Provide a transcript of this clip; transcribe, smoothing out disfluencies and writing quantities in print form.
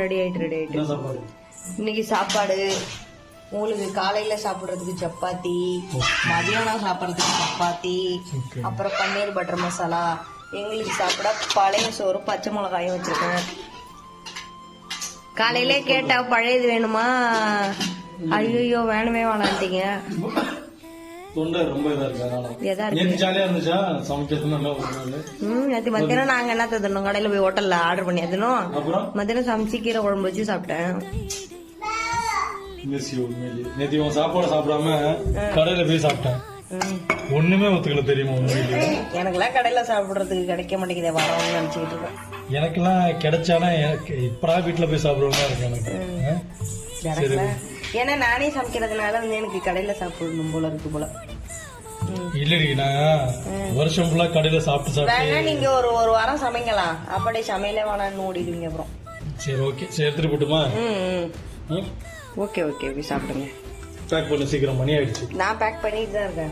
Ready ஆயிட்டு இன்னைக்கு சாப்பாடு உங்களுக்கு காலையில சாப்பிடுறதுக்கு சப்பாத்தி, மதியானம் சாப்பிடுறதுக்கு சப்பாத்தி, அப்புறம் பன்னீர் பட்டர் மசாலா. எங்களுக்கு சாப்பிட பழைய சோறு பச்சை மிளகாயும் வச்சிருக்கேன். காலையிலே கேட்டா பழையது வேணுமா, ஐயோ வேணுமே வேணான்ட்டீங்க. மத்தியானம் நாங்க என்ன தந்தோம், கடையில போய் ஹோட்டல்ல ஆர்டர் பண்ணி தந்தோம். மத்தியானம் சமைச்சு கீரை குழம்பு வச்சு சாப்பிட்டேன். சாப்பாடு சாப்பிடாம கடையில போய் சாப்பிட்டேன். ஒண்ணுமே ஒத்துக்கல தெரியுமா? எனக்கெல்லாம் கடையில சாப்பிடுறதுக்கு கிடைக்க மாட்டேங்குது, வரணும்னு நினைச்சுக்கிட்டு இருக்கேன். எனக்கெல்லாம் கிடைச்சானா இப்படா வீட்டுல போய் சாப்பிடுவோம் இருக்கு எனக்கு. ஏன்னா நானே சமைக்கிறதுனால வந்து எனக்கு கடையில சாப்பிடணும் போல இருக்கு போல. இல்லடி, நான் வருஷம் ஃபுல்லா கடையில சாப்பிட்டு நீங்க ஒரு வாரம் சமைக்கலாம், அப்படியே சமையலே வேணான்னு ஓடிடுவீங்க அப்புறம். சரி ஓகே, சரி எடுத்துட்டு போட்டுமா? ஓகே ஓகே, சாப்பிடுங்க. பேக் பண்ண சீக்கிரம், மணி ஆயிடுச்சு. நான் பேக் பண்ணிட்டு தான் இருக்கேன்.